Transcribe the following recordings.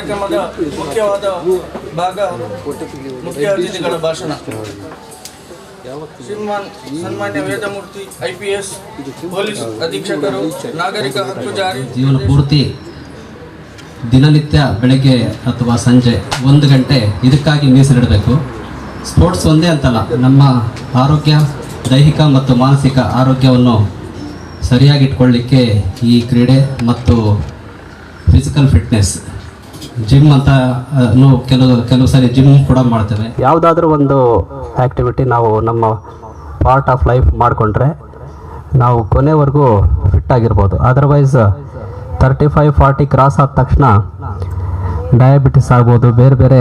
ಕಾರ್ಯಕ್ರಮದ ಮುಖ್ಯವಾದ ಭಾಗ ಮುಖ್ಯ ಅತಿಥಿಗಳ ಭಾಷಣ. ಸನ್ಮಾನ್ಯ ವೇದಮೂರ್ತಿ IPS ಪೊಲೀಸ್ ಅಧೀಕ್ಷಕರು, ನಾಗರಿಕ ಹಕ್ಕು ಜಾರಿ ಜೀವನ ಪೂರ್ತಿ ದಿನನಿತ್ಯ ಬೆಳಗ್ಗೆ ಅಥವಾ ಸಂಜೆ 1 ಗಂಟೆ ಇದಕ್ಕಾಗಿ ಮೀಸಲಿಡಬೇಕು. ಸ್ಪೋರ್ಟ್ಸ್ ಒಂದೇ ಅಂತಲ್ಲ, ನಮ್ಮ ಆರೋಗ್ಯ, ದೈಹಿಕ ಮತ್ತು ಮಾನಸಿಕ ಆರೋಗ್ಯವನ್ನು ಸರಿಯಾಗಿಟ್ಕೊಳ್ಳಿಕ್ಕೆ ಈ ಕ್ರೀಡೆ ಮತ್ತು ಫಿಸಿಕಲ್ ಫಿಟ್ನೆಸ್, ಜಿಮ್ ಅಂತ ಕೆಲವು ಸಾರಿ ಜಿಮ್ ಕೂಡ ಮಾಡ್ತೇವೆ. ಯಾವುದಾದ್ರೂ ಒಂದು ಆ್ಯಕ್ಟಿವಿಟಿ ನಾವು ನಮ್ಮ ಪಾರ್ಟ್ ಆಫ್ ಲೈಫ್ ಮಾಡಿಕೊಂಡ್ರೆ ನಾವು ಕೊನೆವರೆಗೂ ಫಿಟ್ ಆಗಿರ್ಬೋದು. ಅದರ್ವೈಸ್ 35-40 ಕ್ರಾಸ್ ಆದ ತಕ್ಷಣ ಡಯಾಬಿಟಿಸ್ ಆಗ್ಬೋದು, ಬೇರೆ ಬೇರೆ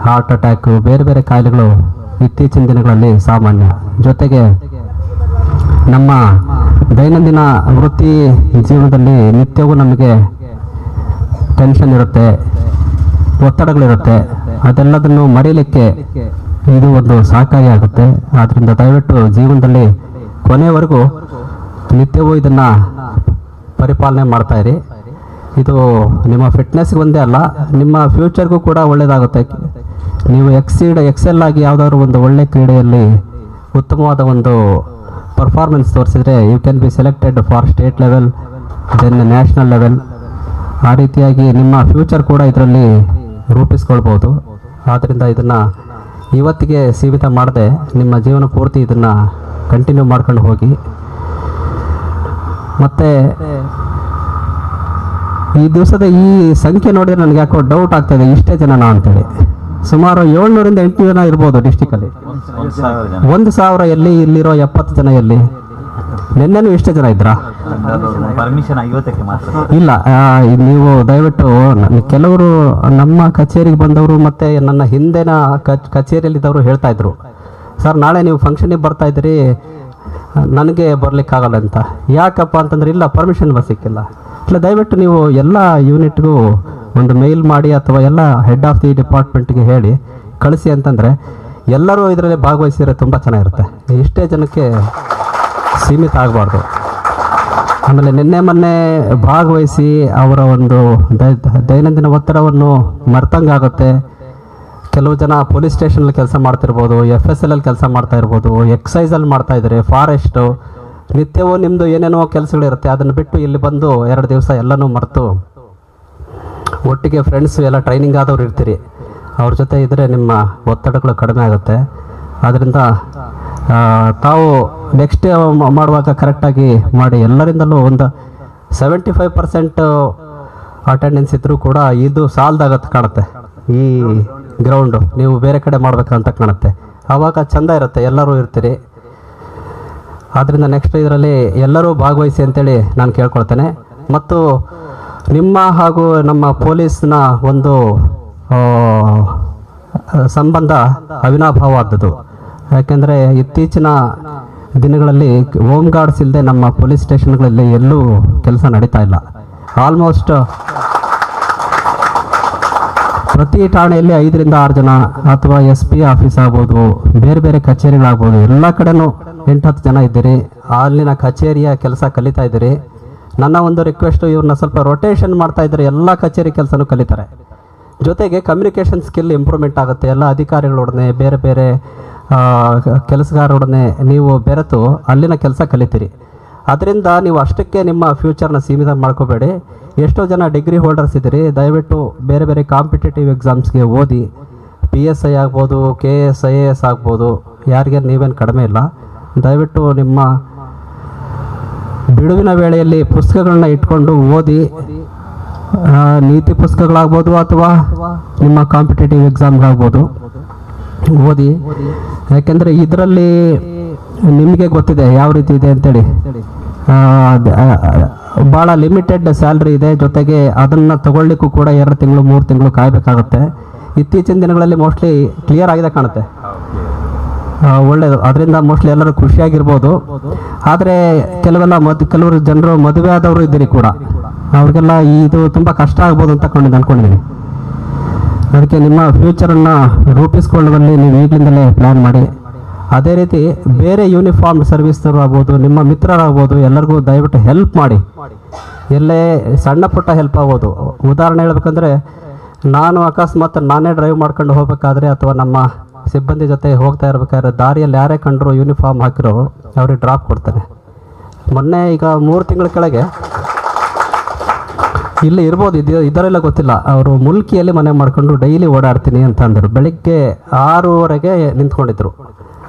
ಹಾರ್ಟ್ ಅಟ್ಯಾಕು, ಬೇರೆ ಬೇರೆ ಕಾಯಿಲೆಗಳು ಇತ್ತೀಚಿನ ದಿನಗಳಲ್ಲಿ ಸಾಮಾನ್ಯ. ಜೊತೆಗೆ ನಮ್ಮ ದೈನಂದಿನ ವೃತ್ತಿ ಜೀವನದಲ್ಲಿ ನಿತ್ಯವೂ ನಮಗೆ ಟೆನ್ಷನ್ ಇರುತ್ತೆ, ಒತ್ತಡಗಳಿರುತ್ತೆ. ಅದೆಲ್ಲದನ್ನು ಮರೀಲಿಕ್ಕೆ ಇದು ಒಂದು ಸಹಕಾರಿಯಾಗುತ್ತೆ. ಆದ್ದರಿಂದ ದಯವಿಟ್ಟು ಜೀವನದಲ್ಲಿ ಕೊನೆಯವರೆಗೂ ನಿತ್ಯವೂ ಇದನ್ನು ಪರಿಪಾಲನೆ ಮಾಡ್ತಾಯಿರಿ. ಇದು ನಿಮ್ಮ ಫಿಟ್ನೆಸ್ಗೆ ಒಂದೇ ಅಲ್ಲ, ನಿಮ್ಮ ಫ್ಯೂಚರ್ಗೂ ಕೂಡ ಒಳ್ಳೆಯದಾಗುತ್ತೆ. ನೀವು ಎಕ್ಸೆಲ್ ಆಗಿ ಯಾವುದಾದ್ರು ಒಂದು ಒಳ್ಳೆ ಕ್ರೀಡೆಯಲ್ಲಿ ಉತ್ತಮವಾದ ಒಂದು ಪರ್ಫಾರ್ಮೆನ್ಸ್ ತೋರಿಸಿದರೆ you can be selected for state level, then national level. ಆ ರೀತಿಯಾಗಿ ನಿಮ್ಮ ಫ್ಯೂಚರ್ ಕೂಡ ಇದರಲ್ಲಿ ರೂಪಿಸ್ಕೊಳ್ಬೋದು. ಆದ್ದರಿಂದ ಇದನ್ನು ಇವತ್ತಿಗೆ ಸೀಮಿತ ಮಾಡದೆ ನಿಮ್ಮ ಜೀವನ ಪೂರ್ತಿ ಇದನ್ನು ಕಂಟಿನ್ಯೂ ಮಾಡ್ಕೊಂಡು ಹೋಗಿ. ಮತ್ತು ಈ ದಿವಸದ ಈ ಸಂಖ್ಯೆ ನೋಡಿದರೆ ನನಗೆ ಯಾಕೋ ಡೌಟ್ ಆಗ್ತಾಯಿದೆ, ಇಷ್ಟೇ ಜನನಾ ಅಂತೇಳಿ. ಸುಮಾರು 700-800 ಜನ ಇರ್ಬೋದು ಡಿಸ್ಟಿಕಲ್ಲಿ. 1,000 ಎಲ್ಲಿ, ಇಲ್ಲಿರೋ 70 ಜನ ಎಲ್ಲಿ? ನಿನ್ನೆನೂ ಇಷ್ಟೇ ಜನ ಇದ್ರಾ? ಇಲ್ಲ, ನೀವು ದಯವಿಟ್ಟು ಕೆಲವರು ನಮ್ಮ ಕಚೇರಿಗೆ ಬಂದವರು ಮತ್ತು ನನ್ನ ಹಿಂದಿನ ಕಚೇರಿಯಲ್ಲಿದ್ದವರು ಹೇಳ್ತಾ ಇದ್ರು, ಸರ್ ನಾಳೆ ನೀವು ಫಂಕ್ಷನಿಗೆ ಬರ್ತಾ ಇದ್ದೀರಿ, ನನಗೆ ಬರಲಿಕ್ಕಾಗಲ್ಲ ಅಂತ. ಯಾಕಪ್ಪ ಅಂತಂದ್ರೆ ಇಲ್ಲ, ಪರ್ಮಿಷನ್ ಸಿಕ್ಕಿಲ್ಲ. ಇಲ್ಲ, ದಯವಿಟ್ಟು ನೀವು ಎಲ್ಲ ಯೂನಿಟ್ಗೂ ಒಂದು ಮೇಲ್ ಮಾಡಿ ಅಥವಾ ಎಲ್ಲ ಹೆಡ್ ಆಫ್ ದಿ ಡಿಪಾರ್ಟ್ಮೆಂಟ್ಗೆ ಹೇಳಿ ಕಳಿಸಿ ಅಂತಂದರೆ ಎಲ್ಲರೂ ಇದರಲ್ಲಿ ಭಾಗವಹಿಸಿದ್ರೆ ತುಂಬ ಚೆನ್ನಾಗಿರುತ್ತೆ. ಇಷ್ಟೇ ಜನಕ್ಕೆ ಸೀಮಿತ ಆಗಬಾರ್ದು. ಆಮೇಲೆ ನಿನ್ನೆ ಮೊನ್ನೆ ಭಾಗವಹಿಸಿ ಅವರ ಒಂದು ದೈನಂದಿನ ಒತ್ತಡವನ್ನು ಮರ್ತಂಗಾಗುತ್ತೆ. ಕೆಲವು ಜನ ಪೊಲೀಸ್ ಸ್ಟೇಷನಲ್ಲಿ ಕೆಲಸ ಮಾಡ್ತಿರ್ಬೋದು, FSL ಕೆಲಸ ಮಾಡ್ತಾ ಇರ್ಬೋದು, ಎಕ್ಸೈಸಲ್ಲಿ ಮಾಡ್ತಾ ಇದ್ದಾರೆ, ಫಾರೆಸ್ಟು, ನಿತ್ಯವೂ ನಿಮ್ಮದು ಏನೇನೋ ಕೆಲಸಗಳಿರುತ್ತೆ. ಅದನ್ನು ಬಿಟ್ಟು ಇಲ್ಲಿ ಬಂದು 2 ದಿವಸ ಎಲ್ಲನೂ ಮರೆತು ಒಟ್ಟಿಗೆ ಫ್ರೆಂಡ್ಸು ಎಲ್ಲ ಟ್ರೈನಿಂಗ್ ಆದವ್ರು ಇರ್ತೀರಿ, ಅವ್ರ ಜೊತೆ ಇದ್ದರೆ ನಿಮ್ಮ ಒತ್ತಡಗಳು ಕಡಿಮೆ ಆಗುತ್ತೆ. ಆದ್ದರಿಂದ ತಾವು ನೆಕ್ಸ್ಟ್ ಮಾಡುವಾಗ ಕರೆಕ್ಟಾಗಿ ಮಾಡಿ. ಎಲ್ಲರಿಂದಲೂ ಒಂದು 75% ಅಟೆಂಡೆನ್ಸ್ ಇದ್ದರೂ ಕೂಡ ಇದು ಸಾಲದಾಗತ್ತೆ ಕಾಣುತ್ತೆ. ಈ ಗ್ರೌಂಡು ನೀವು ಬೇರೆ ಕಡೆ ಮಾಡಬೇಕಂತ ಕಾಣುತ್ತೆ. ಆವಾಗ ಚೆಂದ ಇರುತ್ತೆ, ಎಲ್ಲರೂ ಇರ್ತೀರಿ. ಆದ್ದರಿಂದ ನೆಕ್ಸ್ಟ್ ಇದರಲ್ಲಿ ಎಲ್ಲರೂ ಭಾಗವಹಿಸಿ ಅಂತೇಳಿ ನಾನು ಕೇಳ್ಕೊಳ್ತೇನೆ. ಮತ್ತು ನಿಮ್ಮ ಹಾಗೂ ನಮ್ಮ ಪೊಲೀಸ್ನ ಒಂದು ಸಂಬಂಧ ಅವಿನಾಭಾವವಾದದ್ದು. ಯಾಕೆಂದರೆ ಇತ್ತೀಚಿನ ದಿನಗಳಲ್ಲಿ ಹೋಮ್ ಗಾರ್ಡ್ಸ್ ಇಲ್ಲದೆ ನಮ್ಮ ಪೊಲೀಸ್ ಸ್ಟೇಷನ್ಗಳಲ್ಲಿ ಎಲ್ಲೂ ಕೆಲಸ ನಡೀತಾ ಇಲ್ಲ. ಆಲ್ಮೋಸ್ಟ್ ಪ್ರತಿ ಠಾಣೆಯಲ್ಲಿ 5-6 ಜನ ಅಥವಾ SP ಆಫೀಸ್ ಆಗ್ಬೋದು, ಬೇರೆ ಬೇರೆ ಕಚೇರಿಗಳಾಗ್ಬೋದು, ಎಲ್ಲ ಕಡೆನೂ 8-10 ಜನ ಇದ್ದೀರಿ. ಅಲ್ಲಿನ ಕಚೇರಿಯ ಕೆಲಸ ಕಲಿತಾ ಇದ್ದೀರಿ. ನನ್ನ ಒಂದು ರಿಕ್ವೆಸ್ಟು, ಇವ್ರನ್ನ ಸ್ವಲ್ಪ ರೊಟೇಷನ್ ಮಾಡ್ತಾ ಇದ್ದರೆ ಎಲ್ಲ ಕಚೇರಿ ಕೆಲಸನೂ ಕಲಿತಾರೆ. ಜೊತೆಗೆ ಕಮ್ಯುನಿಕೇಷನ್ ಸ್ಕಿಲ್ ಇಂಪ್ರೂವ್ಮೆಂಟ್ ಆಗುತ್ತೆ. ಎಲ್ಲ ಅಧಿಕಾರಿಗಳೊಡನೆ, ಬೇರೆ ಬೇರೆ ಕೆಲಸಗಾರರೊಡನೆ ನೀವು ಬೆರೆತು ಅಲ್ಲಿನ ಕೆಲಸ ಕಲಿತೀರಿ. ಅದರಿಂದ ನೀವು ಅಷ್ಟಕ್ಕೆ ನಿಮ್ಮ ಫ್ಯೂಚರ್ನ ಸೀಮಿತ ಮಾಡ್ಕೋಬೇಡಿ. ಎಷ್ಟೋ ಜನ ಡಿಗ್ರಿ ಹೋಲ್ಡರ್ಸ್ ಇದ್ದೀರಿ, ದಯವಿಟ್ಟು ಬೇರೆ ಬೇರೆ ಕಾಂಪಿಟೇಟಿವ್ ಎಕ್ಸಾಮ್ಸ್ಗೆ ಓದಿ. PSI ಆಗ್ಬೋದು, KS IAS ಆಗ್ಬೋದು, ಯಾರಿಗೆ ನೀವೇನು ಕಡಿಮೆ ಇಲ್ಲ. ದಯವಿಟ್ಟು ನಿಮ್ಮ ಬಿಡುವಿನ ವೇಳೆಯಲ್ಲಿ ಪುಸ್ತಕಗಳನ್ನ ಇಟ್ಕೊಂಡು ಓದಿ. ನೀತಿ ಪುಸ್ತಕಗಳಾಗ್ಬೋದು ಅಥವಾ ನಿಮ್ಮ ಕಾಂಪಿಟೇಟಿವ್ ಎಕ್ಸಾಮ್ಗಳಾಗ್ಬೋದು, ಓದಿ. ಯಾಕೆಂದರೆ ಇದರಲ್ಲಿ ನಿಮಗೆ ಗೊತ್ತಿದೆ ಯಾವ ರೀತಿ ಇದೆ ಅಂತೇಳಿ. ಭಾಳ ಲಿಮಿಟೆಡ್ ಸ್ಯಾಲ್ರಿ ಇದೆ. ಜೊತೆಗೆ ಅದನ್ನು ತಗೊಳ್ಳಿಕ್ಕೂ ಕೂಡ 2 ತಿಂಗಳು 3 ತಿಂಗಳು ಕಾಯಬೇಕಾಗುತ್ತೆ. ಇತ್ತೀಚಿನ ದಿನಗಳಲ್ಲಿ ಮೋಸ್ಟ್ಲಿ ಕ್ಲಿಯರ್ ಆಗಿದೆ ಕಾಣುತ್ತೆ. ಒಳ್ಳೆಯದು. ಅದರಿಂದ ಮೋಸ್ಟ್ಲಿ ಎಲ್ಲರೂ ಖುಷಿಯಾಗಿರ್ಬೋದು. ಆದರೆ ಕೆಲವರು ಜನರು ಮದುವೆ ಆದವರು ಇದ್ದೀರಿ ಕೂಡ, ಅವ್ರಿಗೆಲ್ಲ ಇದು ತುಂಬ ಕಷ್ಟ ಆಗ್ಬೋದು ಅಂತ ಅಂದ್ಕೊಂಡಿದ್ದೀನಿ. ಅದಕ್ಕೆ ನಿಮ್ಮ ಫ್ಯೂಚರನ್ನು ರೂಪಿಸ್ಕೊಳ್ಳುವಲ್ಲಿ ನೀವು ಈಗಲಿಂದಲೇ ಪ್ಲ್ಯಾನ್ ಮಾಡಿ. ಅದೇ ರೀತಿ ಬೇರೆ ಯೂನಿಫಾರ್ಮ್ ಸರ್ವಿಸ್ನವರು ಆಗ್ಬೋದು, ನಿಮ್ಮ ಮಿತ್ರರಾಗ್ಬೋದು, ಎಲ್ಲರಿಗೂ ದಯವಿಟ್ಟು ಹೆಲ್ಪ್ ಮಾಡಿ. ಎಲ್ಲೇ ಸಣ್ಣ ಪುಟ್ಟ ಹೆಲ್ಪ್ ಆಗ್ಬೋದು. ಉದಾಹರಣೆ ಹೇಳ್ಬೇಕಂದ್ರೆ ನಾನು ಅಕಸ್ಮಾತ್ ನಾನೇ ಡ್ರೈವ್ ಮಾಡ್ಕೊಂಡು ಹೋಗ್ಬೇಕಾದ್ರೆ ಅಥವಾ ನಮ್ಮ ಸಿಬ್ಬಂದಿ ಜೊತೆ ಹೋಗ್ತಾ ಇರ್ಬೇಕಾದ್ರೆ ದಾರಿಯಲ್ಲಿ ಯಾರೇ ಕಂಡ್ರು ಯೂನಿಫಾರ್ಮ್ ಹಾಕಿರೋ ಅವ್ರಿಗೆ ಡ್ರಾಪ್ ಕೊಡ್ತಾನೆ. ಮೊನ್ನೆ ಈಗ 3 ತಿಂಗಳ ಕೆಳಗೆ ಇಲ್ಲಿ ಇರ್ಬೋದು, ಇದರೆಲ್ಲ ಗೊತ್ತಿಲ್ಲ, ಅವರು ಮುಲ್ಕಿಯಲ್ಲಿ ಮನೆ ಮಾಡ್ಕೊಂಡು ಡೈಲಿ ಓಡಾಡ್ತೀನಿ ಅಂತ ಅಂದರು. ಬೆಳಿಗ್ಗೆ 6:30ಗೆ ನಿಂತ್ಕೊಂಡಿದ್ರು.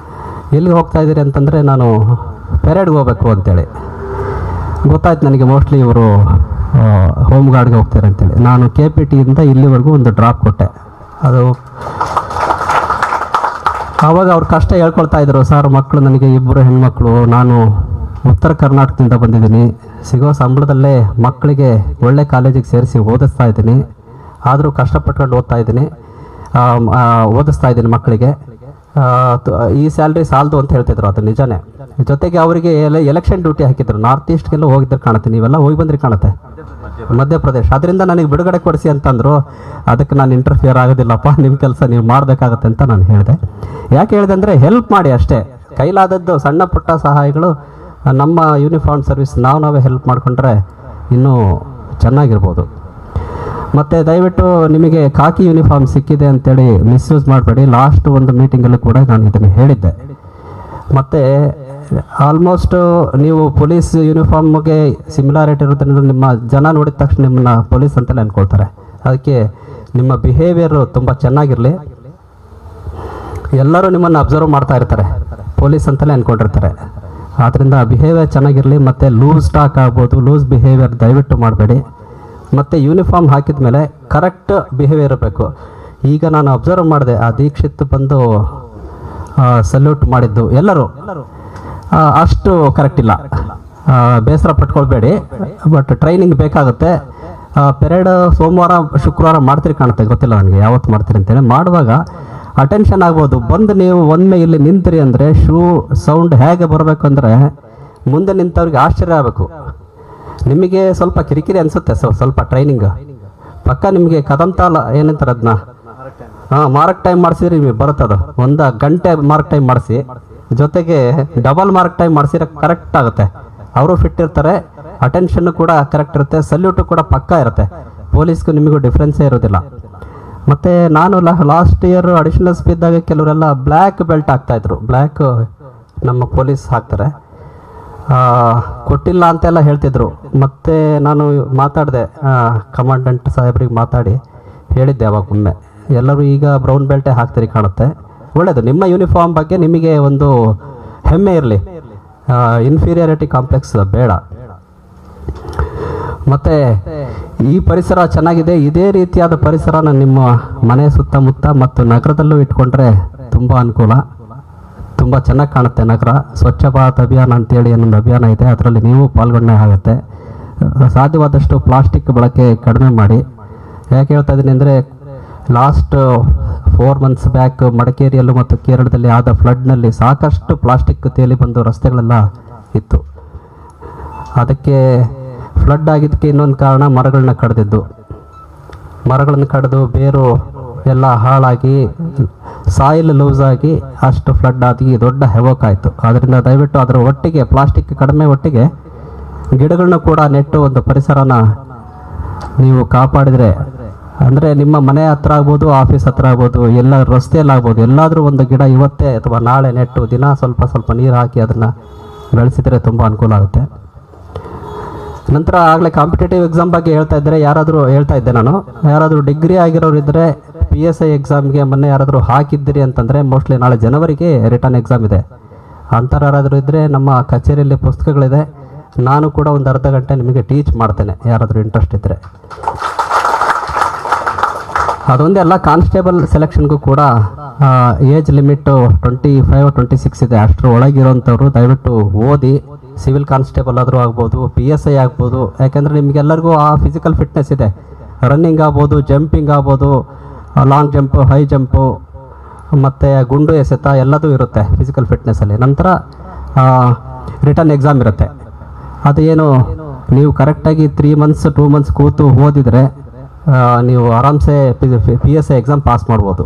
ಎಲ್ಲಿಗೆ ಹೋಗ್ತಾ ಇದ್ದೀರಿ ಅಂತಂದರೆ ನಾನು ಪೆರೇಡ್ಗೆ ಹೋಗ್ಬೇಕು ಅಂತೇಳಿ. ಗೊತ್ತಾಯ್ತು ನನಗೆ ಮೋಸ್ಟ್ಲಿ ಇವರು ಹೋಮ್ ಗಾರ್ಡ್ಗೆ ಹೋಗ್ತಾರೆ ಅಂತೇಳಿ. ನಾನು KPTಯಿಂದ ಇಲ್ಲಿವರೆಗೂ ಒಂದು ಡ್ರಾಪ್ ಕೊಟ್ಟೆ. ಅದು ಆವಾಗ ಅವ್ರ ಕಷ್ಟ ಹೇಳ್ಕೊಳ್ತಾ ಇದ್ರು, ಸರ್ ಮಕ್ಕಳು ನನಗೆ 2 ಹೆಣ್ಮಕ್ಳು, ನಾನು ಉತ್ತರ ಕರ್ನಾಟಕದಿಂದ ಬಂದಿದ್ದೀನಿ, ಸಿಗೋ ಸಂಬಳದಲ್ಲೇ ಮಕ್ಕಳಿಗೆ ಒಳ್ಳೆ ಕಾಲೇಜಿಗೆ ಸೇರಿಸಿ ಓದಿಸ್ತಾ ಇದ್ದೀನಿ, ಆದರೂ ಕಷ್ಟಪಟ್ಕೊಂಡು ಓದಿಸ್ತಾ ಇದ್ದೀನಿ ಮಕ್ಕಳಿಗೆ, ಈ ಸ್ಯಾಲ್ರಿ ಸಾಲದು ಅಂತ ಹೇಳ್ತಿದ್ರು. ಅದು ನಿಜನೇ. ಜೊತೆಗೆ ಅವರಿಗೆ ಎಲೆಕ್ಷನ್ ಡ್ಯೂಟಿ ಹಾಕಿದ್ರು. ನಾರ್ತ್ ಈಸ್ಟ್ಗೆಲ್ಲ ಹೋಗಿದ್ರೆ ಕಾಣುತ್ತೆ, ನೀವೆಲ್ಲ ಹೋಗಿ ಬಂದ್ರಿ ಕಾಣುತ್ತೆ, ಮಧ್ಯಪ್ರದೇಶ. ಅದರಿಂದ ನನಗೆ ಬಿಡುಗಡೆ ಕೊಡಿಸಿ ಅಂತಂದರು. ಅದಕ್ಕೆ ನಾನು ಇಂಟರ್ಫಿಯರ್ ಆಗೋದಿಲ್ಲಪ್ಪ, ನಿಮ್ಮ ಕೆಲಸ ನೀವು ಮಾಡಬೇಕಾಗತ್ತೆ ಅಂತ ನಾನು ಹೇಳಿದೆ. ಯಾಕೆ ಹೇಳಿದೆ ಅಂದರೆ ಹೆಲ್ಪ್ ಮಾಡಿ ಅಷ್ಟೇ, ಕೈಲಾದದ್ದು ಸಣ್ಣ ಪುಟ್ಟ ಸಹಾಯಗಳು ನಮ್ಮ ಯೂನಿಫಾರ್ಮ್ ಸರ್ವಿಸ್ ನಾವೇ ಹೆಲ್ಪ್ ಮಾಡಿಕೊಂಡ್ರೆ ಇನ್ನೂ ಚೆನ್ನಾಗಿರ್ಬೋದು. ಮತ್ತು ದಯವಿಟ್ಟು ನಿಮಗೆ ಖಾಕಿ ಯೂನಿಫಾರ್ಮ್ ಸಿಕ್ಕಿದೆ ಅಂತೇಳಿ ಮಿಸ್ಯೂಸ್ ಮಾಡಬೇಡಿ. ಲಾಸ್ಟ್ ಒಂದು ಮೀಟಿಂಗಲ್ಲೂ ಕೂಡ ನಾನು ಇದನ್ನು ಹೇಳಿದ್ದೆ. ಮತ್ತು ಆಲ್ಮೋಸ್ಟ್ ನೀವು ಪೊಲೀಸ್ ಯೂನಿಫಾರ್ಮ್ಗೆ ಸಿಮಿಲಾರಿಟಿ ಇರೋದ್ರಿಂದ ನಿಮ್ಮ ಜನ ನೋಡಿದ ತಕ್ಷಣ ನಿಮ್ಮನ್ನ ಪೊಲೀಸ್ ಅಂತಲೇ ಅಂದ್ಕೊಳ್ತಾರೆ. ಅದಕ್ಕೆ ನಿಮ್ಮ ಬಿಹೇವಿಯರು ತುಂಬ ಚೆನ್ನಾಗಿರಲಿ. ಎಲ್ಲರೂ ನಿಮ್ಮನ್ನು ಅಬ್ಸರ್ವ್ ಮಾಡ್ತಾ ಇರ್ತಾರೆ, ಪೊಲೀಸ್ ಅಂತಲೇ ಅಂದ್ಕೊಂಡಿರ್ತಾರೆ. ಆದ್ದರಿಂದ ಬಿಹೇವಿಯರ್ ಚೆನ್ನಾಗಿರಲಿ. ಮತ್ತು ಲೂಸ್ ಟಾಕ್ ಆಗ್ಬೋದು, ಲೂಸ್ ಬಿಹೇವಿಯರ್ ದಯವಿಟ್ಟು ಮಾಡಬೇಡಿ. ಮತ್ತು ಯೂನಿಫಾರ್ಮ್ ಹಾಕಿದ ಮೇಲೆ ಕರೆಕ್ಟ್ ಬಿಹೇವಿಯರ್ ಇರಬೇಕು. ಈಗ ನಾನು ಅಬ್ಸರ್ವ್ ಮಾಡಿದೆ, ಆ ದೀಕ್ಷಿತ್ ಬಂದು ಸಲ್ಯೂಟ್ ಮಾಡಿದ್ದು ಎಲ್ಲರೂ ಅಷ್ಟು ಕರೆಕ್ಟ್ ಇಲ್ಲ. ಬೇಸರ ಪಟ್ಕೊಳ್ಬೇಡಿ, ಬಟ್ ಟ್ರೈನಿಂಗ್ ಬೇಕಾಗುತ್ತೆ. ಪೆರೇಡ್ ಸೋಮವಾರ ಶುಕ್ರವಾರ ಮಾಡ್ತೀರಿ ಕಾಣುತ್ತೆ, ಗೊತ್ತಿಲ್ಲ ನನಗೆ ಯಾವತ್ತು ಮಾಡ್ತೀರಿ ಅಂತೇಳಿ. ಮಾಡುವಾಗ ಅಟೆನ್ಷನ್ ಆಗ್ಬೋದು. ಬಂದು ನೀವು ಒಮ್ಮೆ ಇಲ್ಲಿ ನಿಂತಿರಿ ಅಂದರೆ ಶೂ ಸೌಂಡ್ ಹೇಗೆ ಬರಬೇಕು ಅಂದರೆ ಮುಂದೆ ನಿಂತವ್ರಿಗೆ ಆಶ್ಚರ್ಯ ಆಗಬೇಕು. ನಿಮಗೆ ಸ್ವಲ್ಪ ಕಿರಿಕಿರಿ ಅನಿಸುತ್ತೆ, ಸ್ವಲ್ಪ ಟ್ರೈನಿಂಗ್ ಪಕ್ಕ ನಿಮಗೆ ಕದಂ ತಾಲ ಏನಂತಾರೆ ಅದನ್ನ ಮಾರ್ಕ್ ಟೈಮ್ ಮಾಡಿಸಿದ್ರೆ ನಿಮಗೆ ಬರುತ್ತದು. 1 ಗಂಟೆ ಮಾರ್ಕ್ ಟೈಮ್ ಮಾಡಿಸಿ, ಜೊತೆಗೆ ಡಬಲ್ ಮಾರ್ಕ್ ಟೈಮ್ ಮಾಡಿಸಿದ್ರೆ ಕರೆಕ್ಟ್ ಆಗುತ್ತೆ. ಅವರು ಫಿಟ್ ಇರ್ತಾರೆ, ಅಟೆನ್ಷನ್ ಕೂಡ ಕರೆಕ್ಟ್ ಇರುತ್ತೆ, ಸಲ್ಯೂಟು ಕೂಡ ಪಕ್ಕ ಇರುತ್ತೆ. ಪೊಲೀಸ್ಗೂ ನಿಮಗೂ ಡಿಫ್ರೆನ್ಸೇ ಇರೋದಿಲ್ಲ. ಮತ್ತು ನಾನು ಲಾಸ್ಟ್ ಇಯರ್ ಅಡಿಷನಲ್ SP ಇದ್ದಾಗ ಕೆಲವರೆಲ್ಲ ಬ್ಲ್ಯಾಕ್ ಬೆಲ್ಟ್ ಹಾಕ್ತಾಯಿದ್ರು. ಬ್ಲ್ಯಾಕ್ ನಮ್ಮ ಪೊಲೀಸ್ ಹಾಕ್ತಾರೆ, ಕೊಟ್ಟಿಲ್ಲ ಅಂತೆಲ್ಲ ಹೇಳ್ತಿದ್ರು. ಮತ್ತು ನಾನು ಮಾತಾಡಿದೆ, ಕಮಾಂಡೆಂಟ್ ಸಾಹೇಬ್ರಿಗೆ ಮಾತಾಡಿ ಹೇಳಿದ್ದೆ ಅವಾಗ ಒಮ್ಮೆ, ಎಲ್ಲರೂ ಈಗ ಬ್ರೌನ್ ಬೆಲ್ಟೇ ಹಾಕ್ತೀರಿ ಕಾಣುತ್ತೆ. ಒಳ್ಳೆಯದು, ನಿಮ್ಮ ಯೂನಿಫಾರ್ಮ್ ಬಗ್ಗೆ ನಿಮಗೆ ಒಂದು ಹೆಮ್ಮೆ ಇರಲಿ, ಇನ್ಫೀರಿಯಾರಿಟಿ ಕಾಂಪ್ಲೆಕ್ಸ್ ಬೇಡ. ಮತ್ತು ಈ ಪರಿಸರ ಚೆನ್ನಾಗಿದೆ. ಇದೇ ರೀತಿಯಾದ ಪರಿಸರನ ನಿಮ್ಮ ಮನೆ ಸುತ್ತಮುತ್ತ ಮತ್ತು ನಗರದಲ್ಲೂ ಇಟ್ಕೊಂಡ್ರೆ ತುಂಬ ಅನುಕೂಲ, ತುಂಬ ಚೆನ್ನಾಗಿ ಕಾಣುತ್ತೆ ನಗರ. ಸ್ವಚ್ಛ ಭಾರತ್ ಅಭಿಯಾನ ಅಂತೇಳಿ ಏನೊಂದು ಅಭಿಯಾನ ಇದೆ, ಅದರಲ್ಲಿ ನೀವು ಪಾಲ್ಗೊಂಡೇ ಆಗುತ್ತೆ. ಸಾಧ್ಯವಾದಷ್ಟು ಪ್ಲಾಸ್ಟಿಕ್ ಬಳಕೆ ಕಡಿಮೆ ಮಾಡಿ. ಯಾಕೆ ಹೇಳ್ತಾ ಇದ್ದೀನಿ ಅಂದರೆ ಲಾಸ್ಟ್ 4 ಮಂತ್ಸ್ ಬ್ಯಾಕ್ ಮಡಿಕೇರಿಯಲ್ಲೂ ಮತ್ತು ಕೇರಳದಲ್ಲಿ ಆದ ಫ್ಲಡ್ನಲ್ಲಿ ಸಾಕಷ್ಟು ಪ್ಲಾಸ್ಟಿಕ್ ತೇಲಿ ಬಂದು ರಸ್ತೆಗಳೆಲ್ಲ ಇತ್ತು. ಅದಕ್ಕೆ ಫ್ಲಡ್ ಆಗಿದ್ದಕ್ಕೆ ಇನ್ನೊಂದು ಕಾರಣ ಮರಗಳನ್ನ ಕಡಿದಿದ್ದು. ಮರಗಳನ್ನು ಕಡಿದು ಬೇರು ಎಲ್ಲ ಹಾಳಾಗಿ ಸಾಯಿಲ್ ಲೂಸ್ ಆಗಿ ಅಷ್ಟು ಫ್ಲಡ್ ಆಗಿ ದೊಡ್ಡ ಹೆವೋಕ್ ಆಯಿತು. ಆದ್ದರಿಂದ ದಯವಿಟ್ಟು ಅದರ ಒಟ್ಟಿಗೆ ಪ್ಲಾಸ್ಟಿಕ್ ಕಡಿಮೆ ಒಟ್ಟಿಗೆ ಗಿಡಗಳನ್ನ ಕೂಡ ನೆಟ್ಟು ಒಂದು ಪರಿಸರನ ನೀವು ಕಾಪಾಡಿದರೆ, ಅಂದರೆ ನಿಮ್ಮ ಮನೆ ಹತ್ರ ಆಗ್ಬೋದು, ಆಫೀಸ್ ಹತ್ರ ಆಗ್ಬೋದು, ಎಲ್ಲ ರಸ್ತೆಯಲ್ಲಾಗ್ಬೋದು, ಎಲ್ಲಾದರೂ ಒಂದು ಗಿಡ ಇವತ್ತೇ ಅಥವಾ ನಾಳೆ ನೆಟ್ಟು ದಿನ ಸ್ವಲ್ಪ ಸ್ವಲ್ಪ ನೀರು ಹಾಕಿ ಅದನ್ನು ಬೆಳೆಸಿದರೆ ತುಂಬ ಅನುಕೂಲ ಆಗುತ್ತೆ. ನಂತರ ಆಗಲೇ ಕಾಂಪಿಟೇಟಿವ್ ಎಕ್ಸಾಮ್ ಬಗ್ಗೆ ಹೇಳ್ತಾ ಇದ್ದೆ ನಾನು. ಯಾರಾದರೂ ಡಿಗ್ರಿ ಆಗಿರೋರು ಇದ್ದರೆ PSI ಎಕ್ಸಾಮ್ಗೆ ಮೊನ್ನೆ ಯಾರಾದರೂ ಹಾಕಿದ್ದೀರಿ ಅಂತಂದರೆ ಮೋಸ್ಟ್ಲಿ ನಾಳೆ ಜನವರಿಗೆ ರಿಟರ್ನ್ ಎಕ್ಸಾಮ್ ಇದೆ. ಅಂಥವ್ರು ಯಾರಾದರೂ ಇದ್ದರೆ ನಮ್ಮ ಕಚೇರಿಯಲ್ಲಿ ಪುಸ್ತಕಗಳಿದೆ, ನಾನು ಕೂಡ ಒಂದು ಅರ್ಧ ಗಂಟೆ ನಿಮಗೆ ಟೀಚ್ ಮಾಡ್ತೇನೆ, ಯಾರಾದರೂ ಇಂಟ್ರೆಸ್ಟ್ ಇದ್ದರೆ. ಅದೊಂದೇ ಅಲ್ಲ, ಕಾನ್ಸ್ಟೇಬಲ್ ಸೆಲೆಕ್ಷನ್ಗೂ ಕೂಡ ಏಜ್ ಲಿಮಿಟ್ಟು 25-26 ಇದೆ. ಅಷ್ಟರ ಒಳಗಿರೋಂಥವ್ರು ದಯವಿಟ್ಟು ಓದಿ. ಸಿವಿಲ್ ಕಾನ್ಸ್ಟೇಬಲ್ ಆದರೂ ಆಗ್ಬೋದು, PSI ಆಗ್ಬೋದು. ಯಾಕೆಂದರೆ ನಿಮಗೆಲ್ಲರಿಗೂ ಆ ಫಿಸಿಕಲ್ ಫಿಟ್ನೆಸ್ ಇದೆ. ರನ್ನಿಂಗ್ ಆಗ್ಬೋದು, ಜಂಪಿಂಗ್ ಆಗ್ಬೋದು, ಲಾಂಗ್ ಜಂಪು, ಹೈ ಜಂಪು ಮತ್ತು ಗುಂಡು ಎಸೆತ ಎಲ್ಲದೂ ಇರುತ್ತೆ ಫಿಸಿಕಲ್ ಫಿಟ್ನೆಸ್ಸಲ್ಲಿ. ನಂತರ ರಿಟರ್ನ್ ಎಕ್ಸಾಮ್ ಇರುತ್ತೆ. ಅದೇನು ನೀವು ಕರೆಕ್ಟಾಗಿ 3 ಮಂತ್ಸ್ 2 ಮಂತ್ಸ್ ಕೂತು ಓದಿದರೆ ನೀವು ಆರಾಮ್ಸೆ PSI ಎಕ್ಸಾಮ್ ಪಾಸ್ ಮಾಡ್ಬೋದು.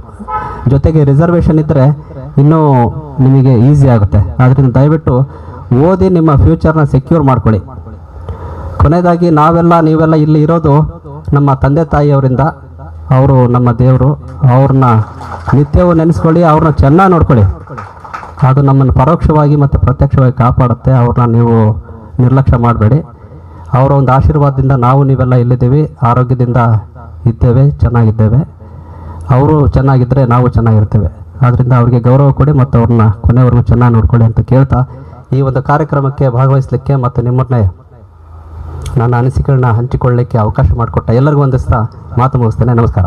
ಜೊತೆಗೆ ರಿಸರ್ವೇಷನ್ ಇದ್ದರೆ ಇನ್ನೂ ನಿಮಗೆ ಈಸಿ ಆಗುತ್ತೆ. ಆದ್ದರಿಂದ ದಯವಿಟ್ಟು ಓದಿ ನಿಮ್ಮ ಫ್ಯೂಚರ್ನ ಸೆಕ್ಯೂರ್ ಮಾಡ್ಕೊಳ್ಳಿ. ಕೊನೆಯದಾಗಿ ನೀವೆಲ್ಲ ಇಲ್ಲಿ ಇರೋದು ನಮ್ಮ ತಂದೆ ತಾಯಿಯವರಿಂದ, ಅವರು ನಮ್ಮ ದೇವರು. ಅವ್ರನ್ನ ನಿತ್ಯವೂ ನೆನೆಸ್ಕೊಳ್ಳಿ, ಅವ್ರನ್ನ ಚೆನ್ನಾಗಿ ನೋಡ್ಕೊಳ್ಳಿ. ಅದು ನಮ್ಮನ್ನು ಪರೋಕ್ಷವಾಗಿ ಮತ್ತು ಪ್ರತ್ಯಕ್ಷವಾಗಿ ಕಾಪಾಡುತ್ತೆ. ಅವ್ರನ್ನ ನೀವು ನಿರ್ಲಕ್ಷ್ಯ ಮಾಡಬೇಡಿ. ಅವರ ಒಂದು ಆಶೀರ್ವಾದದಿಂದ ನಾವು ನೀವೆಲ್ಲ ಇಲ್ಲಿದ್ದೀವಿ, ಆರೋಗ್ಯದಿಂದ ಇದ್ದೇವೆ, ಚೆನ್ನಾಗಿದ್ದೇವೆ. ಅವರು ಚೆನ್ನಾಗಿದ್ದರೆ ನಾವು ಚೆನ್ನಾಗಿರ್ತೇವೆ. ಆದ್ದರಿಂದ ಅವ್ರಿಗೆ ಗೌರವ ಕೊಡಿ ಮತ್ತು ಅವ್ರನ್ನ ಕೊನೆವರೆಗೂ ಚೆನ್ನಾಗಿ ನೋಡ್ಕೊಳ್ಳಿ ಅಂತ ಕೇಳ್ತಾ, ಈ ಒಂದು ಕಾರ್ಯಕ್ರಮಕ್ಕೆ ಭಾಗವಹಿಸಲಿಕ್ಕೆ ಮತ್ತು ನಿಮ್ಮನ್ನೇ ನನ್ನ ಅನಿಸಿಕೆಗಳನ್ನ ಹಂಚಿಕೊಳ್ಳಲಿಕ್ಕೆ ಅವಕಾಶ ಮಾಡಿಕೊಟ್ಟ ಎಲ್ಲರಿಗೂ ವಂದಿಸ್ತಾ ಮಾತು ಮುಗಿಸ್ತೇನೆ. ನಮಸ್ಕಾರ.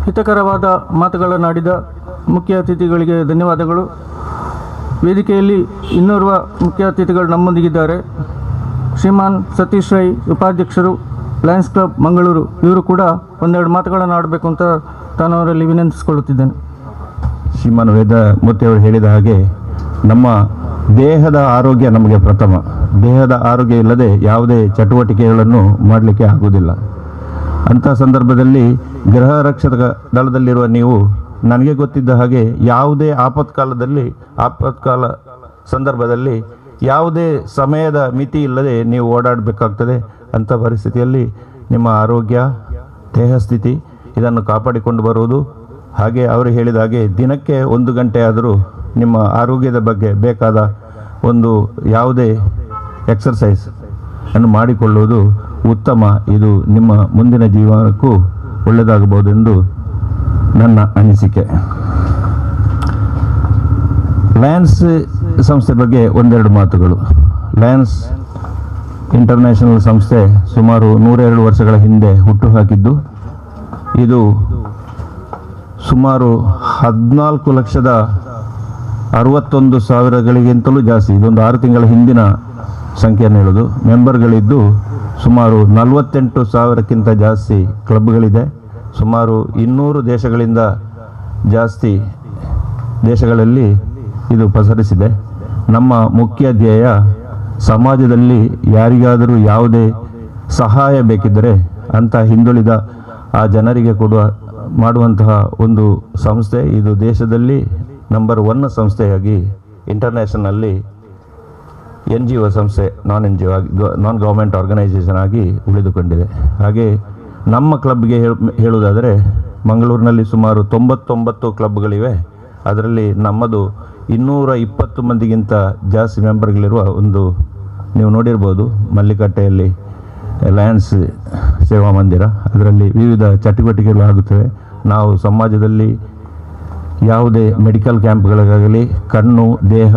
ಹಿತಕರವಾದ ಮಾತುಗಳನ್ನಾಡಿದ ಮುಖ್ಯ ಅತಿಥಿಗಳಿಗೆ ಧನ್ಯವಾದಗಳು. ವೇದಿಕೆಯಲ್ಲಿ ಇನ್ನೋರ್ವ ಮುಖ್ಯ ಅತಿಥಿಗಳು ನಮ್ಮೊಂದಿಗಿದ್ದಾರೆ. ಶ್ರೀಮಾನ್ ಸತೀಶ್ ರೈ, ಉಪಾಧ್ಯಕ್ಷರು, ಲಯನ್ಸ್ ಕ್ಲಬ್ ಮಂಗಳೂರು. ಇವರು ಕೂಡ ಒಂದೆರಡು ಮಾತುಗಳನ್ನು ಆಡಬೇಕು ಅಂತ ನಾನು ಅವರಲ್ಲಿ ವಿನಂತಿಸಿಕೊಳ್ಳುತ್ತಿದ್ದೇನೆ. ಶ್ರೀಮಾನ್ ವೇದಮೂರ್ತಿಯವರು ಹೇಳಿದ ಹಾಗೆ ನಮ್ಮ ದೇಹದ ಆರೋಗ್ಯ ನಮಗೆ ಪ್ರಥಮ. ದೇಹದ ಆರೋಗ್ಯ ಇಲ್ಲದೆ ಯಾವುದೇ ಚಟುವಟಿಕೆಗಳನ್ನು ಮಾಡಲಿಕ್ಕೆ ಆಗುವುದಿಲ್ಲ. ಅಂಥ ಸಂದರ್ಭದಲ್ಲಿ ಗೃಹ ರಕ್ಷಕ ದಳದಲ್ಲಿರುವ ನೀವು ನನಗೆ ಗೊತ್ತಿದ್ದ ಹಾಗೆ ಯಾವುದೇ ಆಪತ್ಕಾಲ ಸಂದರ್ಭದಲ್ಲಿ ಯಾವುದೇ ಸಮಯದ ಮಿತಿ ಇಲ್ಲದೆ ನೀವು ಓಡಾಡಬೇಕಾಗ್ತದೆ. ಅಂಥ ಪರಿಸ್ಥಿತಿಯಲ್ಲಿ ನಿಮ್ಮ ಆರೋಗ್ಯ, ದೇಹಸ್ಥಿತಿ ಇದನ್ನು ಕಾಪಾಡಿಕೊಂಡು ಬರುವುದು. ಹಾಗೆ ಅವರು ಹೇಳಿದ ಹಾಗೆ ದಿನಕ್ಕೆ 1 ಗಂಟೆ ಆದರೂ ನಿಮ್ಮ ಆರೋಗ್ಯದ ಬಗ್ಗೆ ಬೇಕಾದ ಒಂದು ಯಾವುದೇ ಎಕ್ಸರ್ಸೈಸ್ ಅನ್ನು ಮಾಡಿಕೊಳ್ಳುವುದು ಉತ್ತಮ. ಇದು ನಿಮ್ಮ ಮುಂದಿನ ಜೀವನಕ್ಕೂ ಒಳ್ಳೆಯದಾಗಬಹುದೆಂದು ನನ್ನ ಅನಿಸಿಕೆ. ಲಯನ್ಸ್ ಸಂಸ್ಥೆ ಬಗ್ಗೆ ಒಂದೆರಡು ಮಾತುಗಳು. ಲಯನ್ಸ್ ಇಂಟರ್ನ್ಯಾಷನಲ್ ಸಂಸ್ಥೆ ಸುಮಾರು 102 ವರ್ಷಗಳ ಹಿಂದೆ ಹುಟ್ಟುಹಾಕಿದ್ದು. ಇದು ಸುಮಾರು 14,61,000ಗಳಿಗಿಂತಲೂ ಜಾಸ್ತಿ. ಇದೊಂದು 6 ತಿಂಗಳ ಹಿಂದಿನ ಸಂಖ್ಯೆಯನ್ನು ಹೇಳೋದು. ಮೆಂಬರ್ಗಳಿದ್ದು ಸುಮಾರು 48,000ಕ್ಕಿಂತ ಜಾಸ್ತಿ ಕ್ಲಬ್ಗಳಿದೆ. ಸುಮಾರು 200 ದೇಶಗಳಿಂದ ಜಾಸ್ತಿ ದೇಶಗಳಲ್ಲಿ ಇದು ಪಸರಿಸಿದೆ. ನಮ್ಮ ಮುಖ್ಯ ಧ್ಯೇಯ ಸಮಾಜದಲ್ಲಿ ಯಾರಿಗಾದರೂ ಯಾವುದೇ ಸಹಾಯ ಬೇಕಿದ್ದರೆ ಅಂಥ ಹಿಂದುಳಿದ ಆ ಜನರಿಗೆ ಮಾಡುವಂತಹ ಒಂದು ಸಂಸ್ಥೆ. ಇದು ದೇಶದಲ್ಲಿ ನಂಬರ್ 1 ಸಂಸ್ಥೆಯಾಗಿ ಇಂಟರ್ನ್ಯಾಷನಲ್ಲಿ NGO ಸಂಸ್ಥೆ, NGO ಆಗಿ, ನಾನ್ ಗೌರ್ಮೆಂಟ್ ಆರ್ಗನೈಸೇಷನ್ ಆಗಿ ಉಳಿದುಕೊಂಡಿದೆ. ಹಾಗೆ ನಮ್ಮ ಕ್ಲಬ್ಗೆ ಹೇಳುವುದಾದರೆ ಮಂಗಳೂರಿನಲ್ಲಿ ಸುಮಾರು 99 ಕ್ಲಬ್ಗಳಿವೆ. ಅದರಲ್ಲಿ ನಮ್ಮದು 220 ಮಂದಿಗಿಂತ ಜಾಸ್ತಿ ಮೆಂಬರ್ಗಳಿರುವ ಒಂದು, ನೀವು ನೋಡಿರ್ಬೋದು, ಮಲ್ಲಿಕಟ್ಟೆಯಲ್ಲಿ ಲಯನ್ಸ್ ಸೇವಾ ಮಂದಿರ. ಅದರಲ್ಲಿ ವಿವಿಧ ಚಟುವಟಿಕೆಗಳು ಆಗುತ್ತವೆ. ನಾವು ಸಮಾಜದಲ್ಲಿ ಯಾವುದೇ ಮೆಡಿಕಲ್ ಕ್ಯಾಂಪ್ಗಳಿಗಾಗಲಿ, ಕಣ್ಣು, ದೇಹ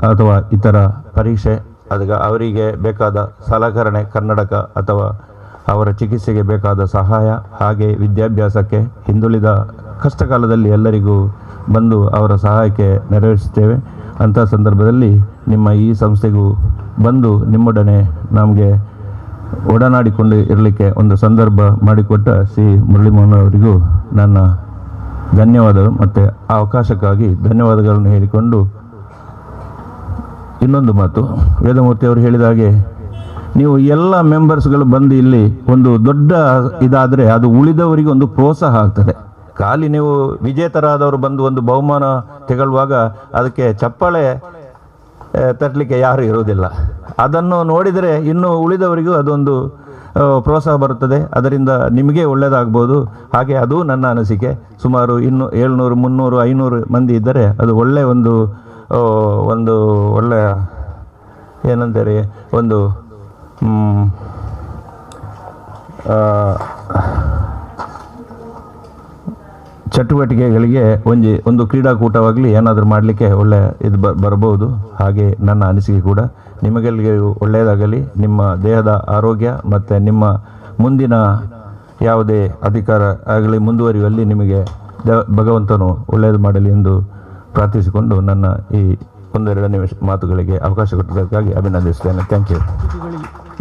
ಅಥವಾ ಇತರ ಪರೀಕ್ಷೆ, ಅವರಿಗೆ ಬೇಕಾದ ಸಲಕರಣೆ, ಕನ್ನಡಕ ಅಥವಾ ಅವರ ಚಿಕಿತ್ಸೆಗೆ ಬೇಕಾದ ಸಹಾಯ, ಹಾಗೆ ವಿದ್ಯಾಭ್ಯಾಸಕ್ಕೆ ಹಿಂದುಳಿದ ಕಷ್ಟಕಾಲದಲ್ಲಿ ಎಲ್ಲರಿಗೂ ಬಂದು ಅವರ ಸಹಾಯಕ್ಕೆ ನೆರವೇರಿಸುತ್ತೇವೆ. ಅಂಥ ಸಂದರ್ಭದಲ್ಲಿ ನಿಮ್ಮ ಈ ಸಂಸ್ಥೆಗೂ ಬಂದು ನಿಮ್ಮೊಡನೆ ನಮಗೆ ಒಡನಾಡಿಕೊಂಡು ಇರಲಿಕ್ಕೆ ಒಂದು ಸಂದರ್ಭ ಮಾಡಿಕೊಟ್ಟ ಶ್ರೀ ಮುರಳೀಮೋಹನ್ ಅವರಿಗೂ ನನ್ನ ಧನ್ಯವಾದಗಳು ಮತ್ತು ಆ ಅವಕಾಶಕ್ಕಾಗಿ ಧನ್ಯವಾದಗಳನ್ನು ಹೇಳಿಕೊಂಡು, ಇನ್ನೊಂದು ಮಾತು, ವೇದಮೂರ್ತಿ ಅವರು ಹೇಳಿದ ಹಾಗೆ ನೀವು ಎಲ್ಲ ಮೆಂಬರ್ಸ್ಗಳು ಬಂದು ಇಲ್ಲಿ ಒಂದು ದೊಡ್ಡ ಇದಾದರೆ ಅದು ಉಳಿದವರಿಗೆ ಒಂದು ಪ್ರೋತ್ಸಾಹ ಆಗ್ತದೆ. ಖಾಲಿ ನೀವು ವಿಜೇತರಾದವರು ಬಂದು ಒಂದು ಬಹುಮಾನ ತೆಗೊಳ್ಳುವಾಗ ಅದಕ್ಕೆ ಚಪ್ಪಾಳೆ ತಟ್ಟಲಿಕ್ಕೆ ಯಾರು ಇರುವುದಿಲ್ಲ. ಅದನ್ನು ನೋಡಿದರೆ ಇನ್ನು ಉಳಿದವರಿಗೂ ಅದೊಂದು ಪ್ರೋತ್ಸಾಹ ಬರುತ್ತದೆ. ಅದರಿಂದ ನಿಮಗೆ ಒಳ್ಳೆಯದಾಗ್ಬೋದು. ಹಾಗೆ ಅದು ನನ್ನ ಅನಿಸಿಕೆ. ಸುಮಾರು 700, 300, 500 ಮಂದಿ ಇದ್ದರೆ ಅದು ಒಳ್ಳೆಯ ಒಂದು ಒಳ್ಳೆಯ ಏನಂತಾರೆ, ಒಂದು ಚಟುವಟಿಕೆಗಳಿಗೆ ಒಂದು ಕ್ರೀಡಾಕೂಟವಾಗಲಿ ಏನಾದರೂ ಮಾಡಲಿಕ್ಕೆ ಒಳ್ಳೆ ಇದು ಬರಬಹುದು. ಹಾಗೆ ನನ್ನ ಅನಿಸಿಕೆ ಕೂಡ. ನಿಮಗೆಲ್ಲರಿಗೂ ಒಳ್ಳೆಯದಾಗಲಿ. ನಿಮ್ಮ ದೇಹದ ಆರೋಗ್ಯ ಮತ್ತು ನಿಮ್ಮ ಮುಂದಿನ ಯಾವುದೇ ಅಧಿಕಾರ ಆಗಲಿ ಮುಂದುವರಿಯುವಲ್ಲಿ ನಿಮಗೆ ಭಗವಂತನು ಒಳ್ಳೆಯದು ಮಾಡಲಿ ಎಂದು ಪ್ರಾರ್ಥಿಸಿಕೊಂಡು ನನ್ನ ಈ 1-2 ನಿಮಿಷ ಮಾತುಗಳಿಗೆ ಅವಕಾಶ ಕೊಟ್ಟಿದ್ದಕ್ಕಾಗಿ ಅಭಿನಂದಿಸುತ್ತೇನೆ. Thank you.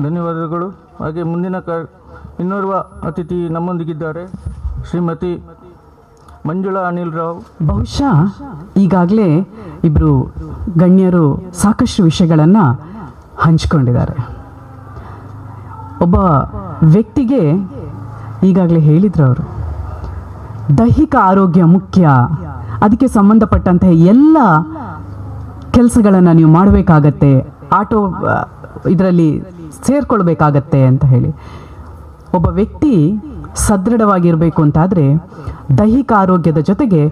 ಧನ್ಯವಾದಗಳು. ಹಾಗೆ ಮುಂದಿನ ಇನ್ನೋರ್ವ ಅತಿಥಿ ನಮ್ಮೊಂದಿಗಿದ್ದಾರೆ, ಶ್ರೀಮತಿ ಮಂಜುಳಾ ಅನಿಲ್ ರಾವ್. ಬಹುಶಃ ಈಗಾಗಲೇ ಇಬ್ಬರು ಗಣ್ಯರು ಸಾಕಷ್ಟು ವಿಷಯಗಳನ್ನು ಹಂಚಿಕೊಂಡಿದ್ದಾರೆ. ಒಬ್ಬ ವ್ಯಕ್ತಿಗೆ ಈಗಾಗಲೇ ಹೇಳಿದ್ರು ಅವರು, ದೈಹಿಕ ಆರೋಗ್ಯ ಮುಖ್ಯ, ಅದಕ್ಕೆ ಸಂಬಂಧಪಟ್ಟಂತಹ ಎಲ್ಲ ಕೆಲಸಗಳನ್ನು ನೀವು ಮಾಡಬೇಕಾಗತ್ತೆ, ಇದರಲ್ಲಿ ಸೇರ್ಕೊಳ್ಬೇಕಾಗತ್ತೆ ಅಂತ ಹೇಳಿ. ಒಬ್ಬ ವ್ಯಕ್ತಿ ಸದೃಢವಾಗಿರಬೇಕು ಅಂತಾದರೆ ದೈಹಿಕ ಆರೋಗ್ಯದ ಜೊತೆಗೆ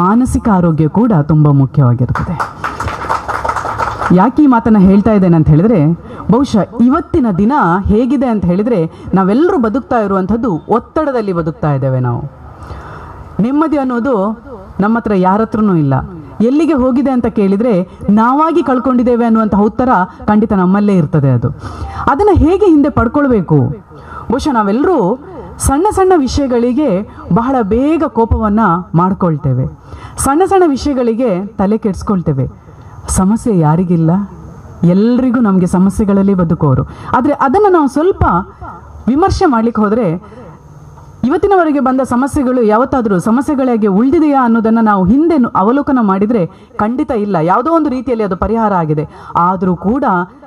ಮಾನಸಿಕ ಆರೋಗ್ಯ ಕೂಡ ತುಂಬ ಮುಖ್ಯವಾಗಿರ್ತದೆ. ಯಾಕೆ ಈ ಮಾತನ್ನು ಹೇಳ್ತಾ ಇದ್ದೇನೆ ಅಂತ ಹೇಳಿದರೆ, ಬಹುಶಃ ಇವತ್ತಿನ ದಿನ ಹೇಗಿದೆ ಅಂತ ಹೇಳಿದರೆ, ನಾವೆಲ್ಲರೂ ಬದುಕ್ತಾ ಇರುವಂಥದ್ದು ಒತ್ತಡದಲ್ಲಿ ಬದುಕ್ತಾ ಇದ್ದೇವೆ. ನಾವು ನೆಮ್ಮದಿ ಅನ್ನೋದು ನಮ್ಮ ಹತ್ರ ಯಾರ ಹತ್ರನೂ ಇಲ್ಲ. ಎಲ್ಲಿಗೆ ಹೋಗಿದೆ ಅಂತ ಕೇಳಿದರೆ ನಾವಾಗಿ ಕಳ್ಕೊಂಡಿದ್ದೇವೆ ಅನ್ನುವಂತಹ ಉತ್ತರ ಖಂಡಿತ ನಮ್ಮಲ್ಲೇ ಇರ್ತದೆ. ಅದನ್ನು ಹೇಗೆ ಹಿಂದೆ ಪಡ್ಕೊಳ್ಬೇಕು? ಬಹುಶಃ ನಾವೆಲ್ಲರೂ ಸಣ್ಣ ಸಣ್ಣ ವಿಷಯಗಳಿಗೆ ಬಹಳ ಬೇಗ ಕೋಪವನ್ನು ಮಾಡ್ಕೊಳ್ತೇವೆ, ಸಣ್ಣ ಸಣ್ಣ ವಿಷಯಗಳಿಗೆ ತಲೆ ಕೆಡಿಸ್ಕೊಳ್ತೇವೆ. ಸಮಸ್ಯೆ ಯಾರಿಗಿಲ್ಲ? ಎಲ್ರಿಗೂ ನಮಗೆ ಸಮಸ್ಯೆಗಳಲ್ಲಿ ಬದುಕೋರು. ಆದರೆ ಅದನ್ನು ನಾವು ಸ್ವಲ್ಪ ವಿಮರ್ಶೆ ಮಾಡಲಿಕ್ಕೆ ಹೋದರೆ, ಇವತ್ತಿನವರೆಗೆ ಬಂದ ಸಮಸ್ಯೆಗಳು ಯಾವತ್ತಾದರೂ ಸಮಸ್ಯೆಗಳಾಗಿ ಉಳಿದಿದೆಯಾ ಅನ್ನೋದನ್ನು ನಾವು ಹಿಂದೆ ಅವಲೋಕನ ಮಾಡಿದರೆ ಖಂಡಿತ ಇಲ್ಲ. ಯಾವುದೋ ಒಂದು ರೀತಿಯಲ್ಲಿ ಅದು ಪರಿಹಾರ ಆಗಿದೆ. ಆದರೂ ಕೂಡ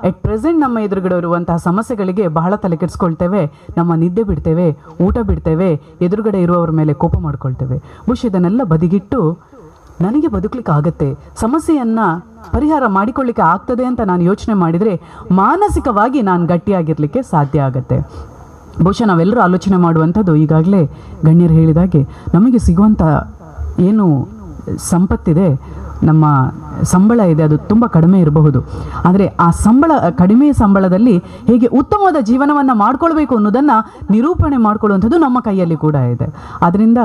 ಎಟ್ ಪ್ರೆಸೆಂಟ್ ನಮ್ಮ ಎದುರುಗಡೆ ಇರುವಂತಹ ಸಮಸ್ಯೆಗಳಿಗೆ ಬಹಳ ತಲೆ ಕೆಡಿಸ್ಕೊಳ್ತೇವೆ, ನಮ್ಮ ನಿದ್ದೆ ಬಿಡ್ತೇವೆ, ಊಟ ಬಿಡ್ತೇವೆ, ಎದುರುಗಡೆ ಇರುವವರ ಮೇಲೆ ಕೋಪ ಮಾಡ್ಕೊಳ್ತೇವೆ. ಬಹುಶಃ ಇದನ್ನೆಲ್ಲ ಬದಿಗಿಟ್ಟು ನನಗೆ ಬದುಕಲಿಕ್ಕೆ ಆಗುತ್ತೆ, ಸಮಸ್ಯೆಯನ್ನು ಪರಿಹಾರ ಮಾಡಿಕೊಳ್ಳಿಕ್ಕೆ ಆಗ್ತದೆ ಅಂತ ನಾನು ಯೋಚನೆ ಮಾಡಿದರೆ ಮಾನಸಿಕವಾಗಿ ನಾನು ಗಟ್ಟಿಯಾಗಿರಲಿಕ್ಕೆ ಸಾಧ್ಯ ಆಗುತ್ತೆ. ಬಹುಶಃ ನಾವೆಲ್ಲರೂ ಆಲೋಚನೆ ಮಾಡುವಂಥದ್ದು, ಈಗಾಗಲೇ ಗಣ್ಯರು ಹೇಳಿದಾಗೆ ನಮಗೆ ಸಿಗುವಂಥ ಏನು ಸಂಪತ್ತಿದೆ, ನಮ್ಮ ಸಂಬಳ ಇದೆ, ಅದು ತುಂಬ ಕಡಿಮೆ ಇರಬಹುದು. ಆದರೆ ಆ ಕಡಿಮೆ ಸಂಬಳದಲ್ಲಿ ಹೇಗೆ ಉತ್ತಮವಾದ ಜೀವನವನ್ನು ಮಾಡ್ಕೊಳ್ಬೇಕು ಅನ್ನೋದನ್ನು ನಿರೂಪಣೆ ಮಾಡ್ಕೊಳ್ಳುವಂಥದ್ದು ನಮ್ಮ ಕೈಯಲ್ಲಿ ಕೂಡ ಇದೆ. ಆದ್ದರಿಂದ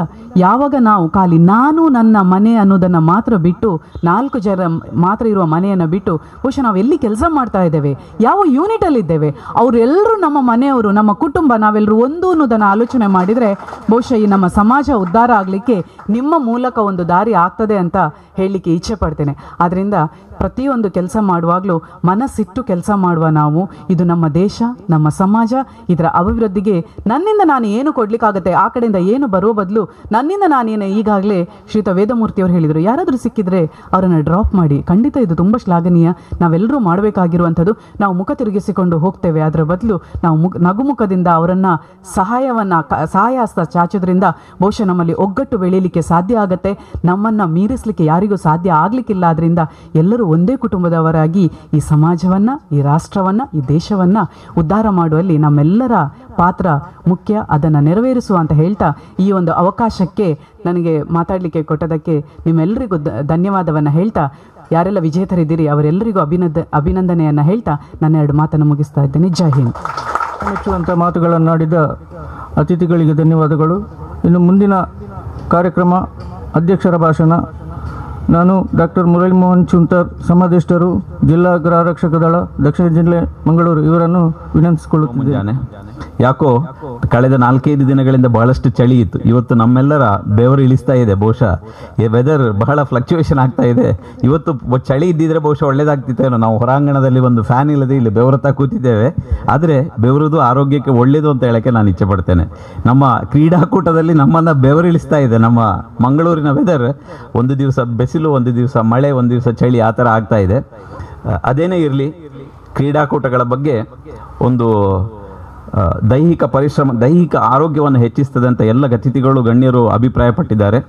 ಯಾವಾಗ ನಾವು ಖಾಲಿ ನಾನು ನನ್ನ ಮನೆ ಅನ್ನೋದನ್ನು ಮಾತ್ರ ಬಿಟ್ಟು, 4 ಜನ ಮಾತ್ರ ಇರುವ ಮನೆಯನ್ನು ಬಿಟ್ಟು, ಬಹುಶಃ ನಾವು ಎಲ್ಲಿ ಕೆಲಸ ಮಾಡ್ತಾ ಇದ್ದೇವೆ, ಯಾವ ಯೂನಿಟಲ್ಲಿದ್ದೇವೆ, ಅವರೆಲ್ಲರೂ ನಮ್ಮ ಮನೆಯವರು, ನಮ್ಮ ಕುಟುಂಬ, ನಾವೆಲ್ಲರೂ ಒಂದು ಅನ್ನೋದನ್ನು ಆಲೋಚನೆ ಮಾಡಿದರೆ ಬಹುಶಃ ಈ ನಮ್ಮ ಸಮಾಜ ಉದ್ಧಾರ ಆಗಲಿಕ್ಕೆ ನಿಮ್ಮ ಮೂಲಕ ಒಂದು ದಾರಿ ಆಗ್ತದೆ ಅಂತ ಹೇಳಲಿಕ್ಕೆ ಇಚ್ಛೆ ಪಡ್ತೇನೆ. ಆದ್ದರಿಂದ ಪ್ರತಿಯೊಂದು ಕೆಲಸ ಮಾಡುವಾಗಲೂ ಮನಸ್ಸಿಟ್ಟು ಕೆಲಸ ಮಾಡುವ ನಾವು, ಇದು ನಮ್ಮ ದೇಶ, ನಮ್ಮ ಸಮಾಜ, ಇದರ ಅಭಿವೃದ್ಧಿಗೆ ನನ್ನಿಂದ ನಾನು ಏನು ಕೊಡಲಿಕ್ಕಾಗುತ್ತೆ, ಆ ಕಡೆಯಿಂದ ಏನು ಬರುವ ಬದಲು ನನ್ನಿಂದ ನಾನೇನು, ಈಗಾಗಲೇ ಶ್ರೀಯುತ ವೇದಮೂರ್ತಿಯವರು ಹೇಳಿದರು, ಯಾರಾದರೂ ಸಿಕ್ಕಿದರೆ ಅವರನ್ನು ಡ್ರಾಪ್ ಮಾಡಿ. ಖಂಡಿತ ಇದು ತುಂಬ ಶ್ಲಾಘನೀಯ, ನಾವೆಲ್ಲರೂ ಮಾಡಬೇಕಾಗಿರುವಂಥದ್ದು. ನಾವು ಮುಖ ತಿರುಗಿಸಿಕೊಂಡು ಹೋಗ್ತೇವೆ, ಅದರ ಬದಲು ನಾವು ನಗುಮುಖದಿಂದ ಅವರನ್ನು ಸಹಾಯ ಹಸ್ತ ಚಾಚೋದ್ರಿಂದ ಬಹುಶಃ ನಮ್ಮಲ್ಲಿ ಒಗ್ಗಟ್ಟು ಬೆಳೀಲಿಕ್ಕೆ ಸಾಧ್ಯ ಆಗುತ್ತೆ. ನಮ್ಮನ್ನು ಮೀರಿಸಲಿಕ್ಕೆ ಯಾರಿಗೂ ಸಾಧ್ಯ ಆಗಲಿಕ್ಕಿಲ್ಲ. ಆದ್ದರಿಂದ ಎಲ್ಲರೂ ಒಂದೇ ಕುಟುಂಬದವರಾಗಿ ಈ ಸಮಾಜವನ್ನು, ಈ ರಾಷ್ಟ್ರವನ್ನು, ಈ ದೇಶವನ್ನು ಉದ್ಧಾರ ಮಾಡುವಲ್ಲಿ ನಮ್ಮೆಲ್ಲರ ಪಾತ್ರ ಮುಖ್ಯ. ಅದನ್ನು ನೆರವೇರಿಸುವ ಅಂತ ಹೇಳ್ತಾ ಈ ಒಂದು ಅವಕಾಶಕ್ಕೆ ನನಗೆ ಮಾತಾಡಲಿಕ್ಕೆ ಕೊಟ್ಟದಕ್ಕೆ ನಿಮ್ಮೆಲ್ಲರಿಗೂ ಧನ್ಯವಾದವನ್ನು ಹೇಳ್ತಾ, ಯಾರೆಲ್ಲ ವಿಜೇತರಿದ್ದೀರಿ ಅವರೆಲ್ಲರಿಗೂ ಅಭಿನಂದನೆಯನ್ನು ಹೇಳ್ತಾ ನನ್ನ 2 ಮಾತನ್ನು ಮುಗಿಸ್ತಾ ಇದ್ದೇನೆ. ಜೈ ಹಿಂದ್. ಮೆಚ್ಚುವಂಥ ಮಾತುಗಳನ್ನಾಡಿದ ಅತಿಥಿಗಳಿಗೆ ಧನ್ಯವಾದಗಳು. ಇನ್ನು ಮುಂದಿನ ಕಾರ್ಯಕ್ರಮ ಅಧ್ಯಕ್ಷರ ಭಾಷಣ. ನಾನು ಡಾಕ್ಟರ್ ಮುರಳಿ ಮೋಹನ್ ಚುಂತರ್, ಸಮಾದೇಷ್ಟರು, ಜಿಲ್ಲಾ ಗೃಹ ರಕ್ಷಕ ದಳ, ದಕ್ಷಿಣ ಜಿಲ್ಲೆ ಮಂಗಳೂರು, ಇವರನ್ನು ವಿನಂತಿಸಿಕೊಳ್ಳುತ್ತಿದ್ದೇನೆ. ಯಾಕೋ ಕಳೆದ 4-5 ದಿನಗಳಿಂದ ಬಹಳಷ್ಟು ಚಳಿ ಇತ್ತು. ಇವತ್ತು ನಮ್ಮೆಲ್ಲರ ಬೆವರು ಇಳಿಸ್ತಾ ಇದೆ. ಬಹುಶಃ ಈ ವೆದರ್ ಬಹಳ ಫ್ಲಕ್ಚುಯೇಷನ್ ಆಗ್ತಾ ಇದೆ. ಇವತ್ತು ಚಳಿ ಇದ್ದಿದ್ರೆ ಬಹುಶಃ ಒಳ್ಳೇದಾಗ್ತಿತ್ತೇನೋ. ನಾವು ಹೊರಾಂಗಣದಲ್ಲಿ ಒಂದು ಫ್ಯಾನ್ ಇಲ್ಲದೆ ಇಲ್ಲಿ ಬೆವರುತ್ತಾ ಕೂತಿದ್ದೇವೆ. ಆದರೆ ಬೆವರುದು ಆರೋಗ್ಯಕ್ಕೆ ಒಳ್ಳೆಯದು ಅಂತ ಹೇಳಕ್ಕೆ ನಾನು ಇಚ್ಛೆ ಪಡ್ತೇನೆ. ನಮ್ಮ ಕ್ರೀಡಾಕೂಟದಲ್ಲಿ ನಮ್ಮನ್ನು ಬೆವರಿಳಿಸ್ತಾ ಇದೆ. ನಮ್ಮ ಮಂಗಳೂರಿನ ವೆದರ್ ಒಂದು ದಿವಸ ಬಿಸಿಲು, ಒಂದು ದಿವಸ ಮಳೆ, ಒಂದು ದಿವಸ ಚಳಿ, ಆ ಥರ ಆಗ್ತಾ ಇದೆ. ಅದೇನೇ ಇರಲಿ, ಕ್ರೀಡಾಕೂಟಗಳ ಬಗ್ಗೆ ಒಂದು ದೈಹಿಕ ಪರಿಶ್ರಮ, ದೈಹಿಕ ಆರೋಗ್ಯವನ್ನು ಹೆಚ್ಚಿಸ್ತದೆ ಅಂತ ಎಲ್ಲ ಅತಿಥಿಗಳು ಗಣ್ಯರು ಅಭಿಪ್ರಾಯಪಟ್ಟಿದ್ದಾರೆ.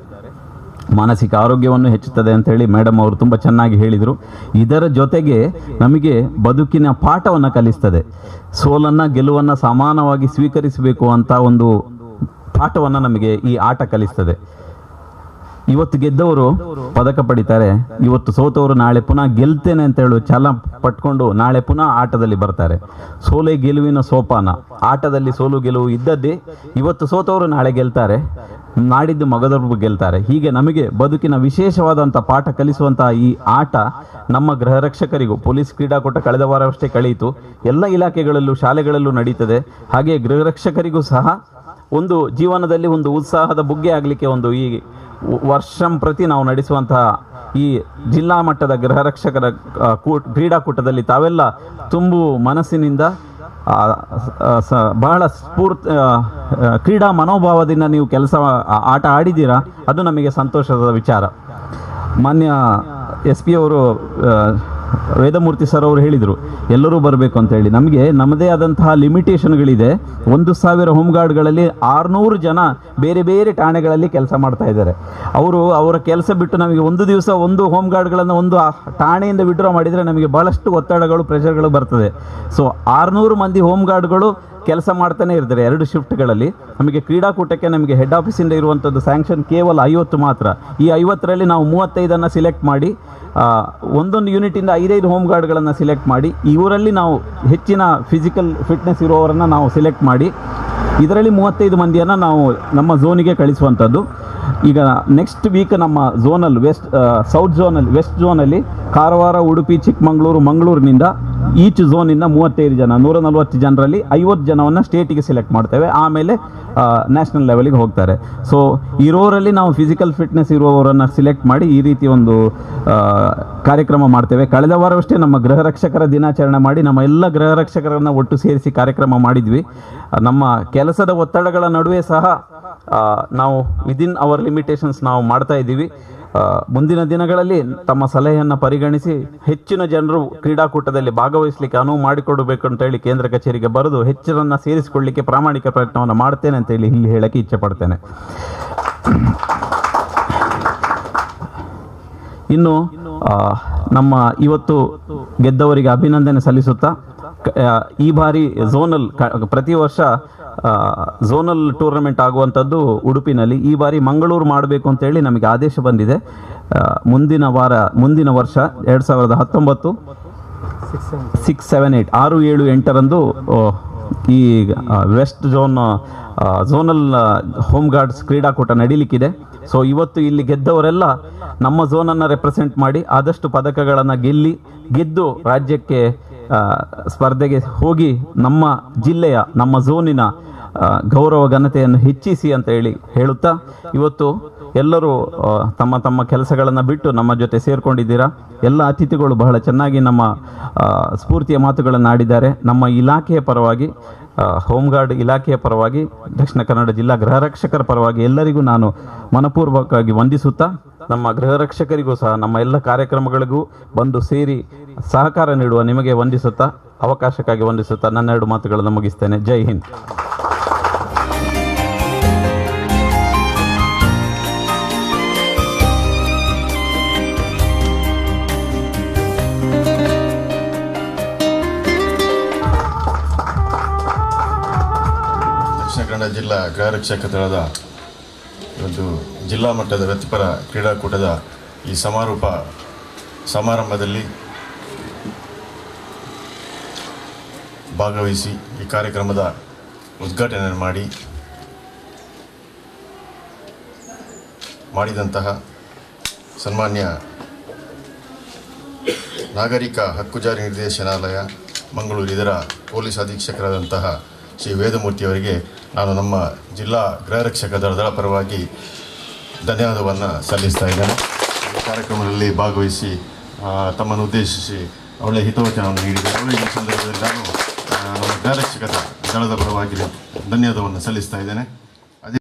ಮಾನಸಿಕ ಆರೋಗ್ಯವನ್ನು ಹೆಚ್ಚುತ್ತದೆ ಅಂತ ಹೇಳಿ ಮೇಡಮ್ ಅವರು ತುಂಬ ಚೆನ್ನಾಗಿ ಹೇಳಿದರು. ಇದರ ಜೊತೆಗೆ ನಮಗೆ ಬದುಕಿನ ಪಾಠವನ್ನು ಕಲಿಸ್ತದೆ. ಸೋಲನ್ನು ಗೆಲುವನ್ನು ಸಮಾನವಾಗಿ ಸ್ವೀಕರಿಸಬೇಕು ಅಂತ ಒಂದು ಪಾಠವನ್ನು ನಮಗೆ ಈ ಆಟ ಕಲಿಸ್ತದೆ. ಇವತ್ತು ಗೆದ್ದವರು ಪದಕ ಪಡಿತಾರೆ, ಇವತ್ತು ಸೋತವರು ನಾಳೆ ಪುನಃ ಗೆಲ್ತೇನೆ ಅಂತ ಹೇಳಿ ಛಲ ಪಟ್ಕೊಂಡು ನಾಳೆ ಪುನಃ ಆಟದಲ್ಲಿ ಬರ್ತಾರೆ. ಸೋಲೆ ಗೆಲುವಿನ ಸೋಪಾನ, ಆಟದಲ್ಲಿ ಸೋಲು ಗೆಲುವು ಇದ್ದದ್ದೇ. ಇವತ್ತು ಸೋತವರು ನಾಳೆ ಗೆಲ್ತಾರೆ, ನಾಡಿದ್ದು ಮಗದೊಬ್ಬರು ಗೆಲ್ತಾರೆ. ಹೀಗೆ ನಮಗೆ ಬದುಕಿನ ವಿಶೇಷವಾದಂಥ ಪಾಠ ಕಲಿಸುವಂಥ ಈ ಆಟ ನಮ್ಮ ಗೃಹ ರಕ್ಷಕರಿಗೂ, ಪೊಲೀಸ್ ಕ್ರೀಡಾಕೂಟ ಕಳೆದ ವಾರವಷ್ಟೇ ಕಳೆಯಿತು, ಎಲ್ಲ ಇಲಾಖೆಗಳಲ್ಲೂ ಶಾಲೆಗಳಲ್ಲೂ ನಡೀತದೆ. ಹಾಗೆ ಗೃಹ ರಕ್ಷಕರಿಗೂ ಸಹ ಒಂದು ಜೀವನದಲ್ಲಿ ಒಂದು ಉತ್ಸಾಹದ ಬುಗ್ಗೆ ಆಗಲಿಕ್ಕೆ ಒಂದು ಈ ವರ್ಷಂಪ್ರತಿ ನಾವು ನಡೆಸುವಂತಹ ಈ ಜಿಲ್ಲಾ ಮಟ್ಟದ ಗೃಹ ರಕ್ಷಕರ ಕ್ರೀಡಾಕೂಟದಲ್ಲಿ ತಾವೆಲ್ಲ ತುಂಬು ಮನಸ್ಸಿನಿಂದ ಬಹಳ ಕ್ರೀಡಾ ಮನೋಭಾವದಿಂದ ನೀವು ಆಟ ಆಡಿದ್ದೀರಾ, ಅದು ನಮಗೆ ಸಂತೋಷದ ವಿಚಾರ. ಮಾನ್ಯ SP ಅವರು ವೇದಮೂರ್ತಿ ಸರ್ ಅವರು ಹೇಳಿದರು ಎಲ್ಲರೂ ಬರಬೇಕು ಅಂತ ಹೇಳಿ. ನಮಗೆ ನಮ್ಮದೇ ಆದಂತಹ ಲಿಮಿಟೇಷನ್ಗಳಿದೆ. 1000 ಹೋಮ್ ಗಾರ್ಡ್ಗಳಲ್ಲಿ 600 ಜನ ಬೇರೆ ಬೇರೆ ಠಾಣೆಗಳಲ್ಲಿ ಕೆಲಸ ಮಾಡ್ತಾ ಇದ್ದಾರೆ. ಅವರ ಕೆಲಸ ಬಿಟ್ಟು ನಮಗೆ ಒಂದು ದಿವಸ ಒಂದು ಹೋಮ್ ಗಾರ್ಡ್ಗಳನ್ನು ಒಂದು ಠಾಣೆಯಿಂದ ವಿಡ್ರಾ ಮಾಡಿದರೆ ನಮಗೆ ಬಹಳಷ್ಟು ಒತ್ತಡಗಳು, ಪ್ರೆಷರ್ಗಳು ಬರ್ತದೆ. ಸೊ 600 ಮಂದಿ ಹೋಮ್ ಗಾರ್ಡ್ಗಳು ಕೆಲಸ ಮಾಡ್ತಾನೆ ಇರ್ತಾರೆ 2 ಶಿಫ್ಟ್ಗಳಲ್ಲಿ. ನಮಗೆ ಕ್ರೀಡಾಕೂಟಕ್ಕೆ ನಮಗೆ ಹೆಡ್ ಆಫೀಸಿಂದ ಇರುವಂಥದ್ದು ಸ್ಯಾಂಕ್ಷನ್ ಕೇವಲ 50 ಮಾತ್ರ. ಈ 50ರಲ್ಲಿ ನಾವು 35ಅನ್ನು ಸಿಲೆಕ್ಟ್ ಮಾಡಿ ಒಂದೊಂದು ಯೂನಿಟಿಂದ 5 ಹೋಮ್ ಗಾರ್ಡ್ಗಳನ್ನು ಸಿಲೆಕ್ಟ್ ಮಾಡಿ ಇವರಲ್ಲಿ ನಾವು ಹೆಚ್ಚಿನ ಫಿಸಿಕಲ್ ಫಿಟ್ನೆಸ್ ಇರುವವರನ್ನು ನಾವು ಸಿಲೆಕ್ಟ್ ಮಾಡಿ ಇದರಲ್ಲಿ 35 ಮಂದಿಯನ್ನು ನಾವು ನಮ್ಮ ಝೋನಿಗೆ ಕಳಿಸುವಂಥದ್ದು. ಈಗ ನೆಕ್ಸ್ಟ್ ವೀಕ್ ನಮ್ಮ ಝೋನಲ್ಲಿ ಸೌತ್ ಝೋನಲ್ಲಿ ವೆಸ್ಟ್ ಝೋನಲ್ಲಿ ಕಾರವಾರ, ಉಡುಪಿ, ಚಿಕ್ಕಮಗಳೂರು, ಮಂಗಳೂರಿನಿಂದ ಈಚ್ ಝೋನಿಂದ 35 ಜನ 140 ಜನರಲ್ಲಿ 50 ಜನವನ್ನು ಸ್ಟೇಟಿಗೆ ಸೆಲೆಕ್ಟ್ ಮಾಡ್ತೇವೆ. ಆಮೇಲೆ ನ್ಯಾಷನಲ್ ಲೆವೆಲಿಗೆ ಹೋಗ್ತಾರೆ. ಸೊ ಇರೋರಲ್ಲಿ ನಾವು ಫಿಸಿಕಲ್ ಫಿಟ್ನೆಸ್ ಇರುವವರನ್ನು ಸಿಲೆಕ್ಟ್ ಮಾಡಿ ಈ ರೀತಿ ಒಂದು ಕಾರ್ಯಕ್ರಮ ಮಾಡ್ತೇವೆ. ಕಳೆದ ವಾರವಷ್ಟೇ ನಮ್ಮ ಗೃಹ ರಕ್ಷಕರ ದಿನಾಚರಣೆ ಮಾಡಿ ನಮ್ಮ ಎಲ್ಲ ಗೃಹ ರಕ್ಷಕರನ್ನು ಒಟ್ಟು ಸೇರಿಸಿ ಕಾರ್ಯಕ್ರಮ ಮಾಡಿದ್ವಿ. ನಮ್ಮ ಕೆಲಸದ ಒತ್ತಡಗಳ ನಡುವೆ ಸಹ ನಾವು ವಿದಿನ್ ಅವರ್ ಲಿಮಿಟೇಷನ್ಸ್ ನಾವು ಮಾಡ್ತಾ ಇದ್ದೀವಿ. ಮುಂದಿನ ದಿನಗಳಲ್ಲಿ ತಮ್ಮ ಸಲಹೆಯನ್ನು ಪರಿಗಣಿಸಿ ಹೆಚ್ಚಿನ ಜನರು ಕ್ರೀಡಾಕೂಟದಲ್ಲಿ ಭಾಗವಹಿಸಲಿಕ್ಕೆ ಅನುವು ಮಾಡಿಕೊಡಬೇಕು ಅಂತೇಳಿ ಕೇಂದ್ರ ಕಚೇರಿಗೆ ಬರೆದು ಹೆಚ್ಚರನ್ನು ಸೇರಿಸಿಕೊಳ್ಳಲಿಕ್ಕೆ ಪ್ರಾಮಾಣಿಕ ಪ್ರಯತ್ನವನ್ನು ಮಾಡ್ತೇನೆ ಅಂತೇಳಿ ಇಲ್ಲಿ ಹೇಳಕ್ಕೆ ಇಚ್ಛೆ ಪಡ್ತೇನೆ. ಇನ್ನು ನಮ್ಮ ಇವತ್ತು ಗೆದ್ದವರಿಗೆ ಅಭಿನಂದನೆ ಸಲ್ಲಿಸುತ್ತಾ ಈ ಬಾರಿ ಝೋನಲ್ ಪ್ರತಿ ವರ್ಷ ಝೋನಲ್ ಟೂರ್ನಮೆಂಟ್ ಆಗುವಂಥದ್ದು ಉಡುಪಿನಲ್ಲಿ. ಈ ಬಾರಿ ಮಂಗಳೂರು ಮಾಡಬೇಕು ಅಂತೇಳಿ ನಮಗೆ ಆದೇಶ ಬಂದಿದೆ. ಮುಂದಿನ ವರ್ಷ 2019 6, 7, 8 6, 7, 8ರಂದು ಈ ವೆಸ್ಟ್ ಝೋನಲ್ ಹೋಮ್ ಗಾರ್ಡ್ಸ್ ಕ್ರೀಡಾಕೂಟ ನಡೀಲಿಕ್ಕಿದೆ. ಸೊ ಇವತ್ತು ಇಲ್ಲಿ ಗೆದ್ದವರೆಲ್ಲ ನಮ್ಮ ಝೋನನ್ನು ರೆಪ್ರೆಸೆಂಟ್ ಮಾಡಿ ಆದಷ್ಟು ಪದಕಗಳನ್ನು ಗೆದ್ದು ರಾಜ್ಯಕ್ಕೆ ಸ್ಪರ್ಧೆಗೆ ಹೋಗಿ ನಮ್ಮ ಜಿಲ್ಲೆಯ ನಮ್ಮ ಝೋನಿನ ಗೌರವ ಘನತೆಯನ್ನು ಹೆಚ್ಚಿಸಿ ಅಂತ ಹೇಳುತ್ತಾ ಇವತ್ತು ಎಲ್ಲರೂ ತಮ್ಮ ತಮ್ಮ ಕೆಲಸಗಳನ್ನು ಬಿಟ್ಟು ನಮ್ಮ ಜೊತೆ ಸೇರಿಕೊಂಡಿದ್ದೀರಾ. ಎಲ್ಲ ಅತಿಥಿಗಳು ಬಹಳ ಚೆನ್ನಾಗಿ ನಮ್ಮ ಸ್ಫೂರ್ತಿಯ ಮಾತುಗಳನ್ನು ಆಡಿದ್ದಾರೆ. ನಮ್ಮ ಇಲಾಖೆಯ ಪರವಾಗಿ ಹೋಮ್ ಗಾರ್ಡ್ ಇಲಾಖೆಯ ಪರವಾಗಿ ದಕ್ಷಿಣ ಕನ್ನಡ ಜಿಲ್ಲಾ ಗೃಹ ರಕ್ಷಕರ ಪರವಾಗಿ ಎಲ್ಲರಿಗೂ ನಾನು ಮನಪೂರ್ವಕವಾಗಿ ವಂದಿಸುತ್ತಾ ನಮ್ಮ ಗೃಹ ರಕ್ಷಕರಿಗೂ ಸಹ ನಮ್ಮ ಎಲ್ಲ ಕಾರ್ಯಕ್ರಮಗಳಿಗೂ ಬಂದು ಸೇರಿ ಸಹಕಾರ ನೀಡುವ ನಿಮಗೆ ವಂದಿಸುತ್ತಾ ಅವಕಾಶಕ್ಕಾಗಿ ವಂದಿಸುತ್ತಾ ನನ್ನ 2 ಮಾತುಗಳನ್ನು ಮುಗಿಸ್ತೇನೆ. ಜೈ ಹಿಂದ್. ದಕ್ಷಿಣ ಕನ್ನಡ ಜಿಲ್ಲಾ ಗೃಹ ರಕ್ಷಕ ದಳದ ಒಂದು ಜಿಲ್ಲಾ ಮಟ್ಟದ ವೃತ್ತಿಪರ ಕ್ರೀಡಾಕೂಟದ ಈ ಸಮಾರಂಭದಲ್ಲಿ ಭಾಗವಹಿಸಿ ಈ ಕಾರ್ಯಕ್ರಮದ ಉದ್ಘಾಟನೆ ಮಾಡಿದಂತಹ ಸನ್ಮಾನ್ಯ ನಾಗರಿಕ ಹಕ್ಕುಜಾರಿ ನಿರ್ದೇಶನಾಲಯ ಮಂಗಳೂರು ಇದರ ಪೊಲೀಸ್ ಅಧೀಕ್ಷಕರಾದಂತಹ ಶ್ರೀ ವೇದಮೂರ್ತಿಯವರಿಗೆ ನಾನು ನಮ್ಮ ಜಿಲ್ಲಾ ಗೃಹ ರಕ್ಷಕ ದಳದ ಪರವಾಗಿ ಧನ್ಯವಾದವನ್ನು ಸಲ್ಲಿಸ್ತಾ ಇದ್ದೇನೆ. ಈ ಕಾರ್ಯಕ್ರಮದಲ್ಲಿ ಭಾಗವಹಿಸಿ ತಮ್ಮನ್ನು ಉದ್ದೇಶಿಸಿ ಒಳ್ಳೆಯ ಹಿತವಚನವನ್ನು ನೀಡಿದ್ದಾರೆ. ಈ ಸಂದರ್ಭದಲ್ಲಿ ನಾನು ನಮ್ಮ ಗೃಹ ರಕ್ಷಕ ದಳದ ಪರವಾಗಿ ಧನ್ಯವಾದವನ್ನು ಸಲ್ಲಿಸ್ತಾ ಇದ್ದೇನೆ.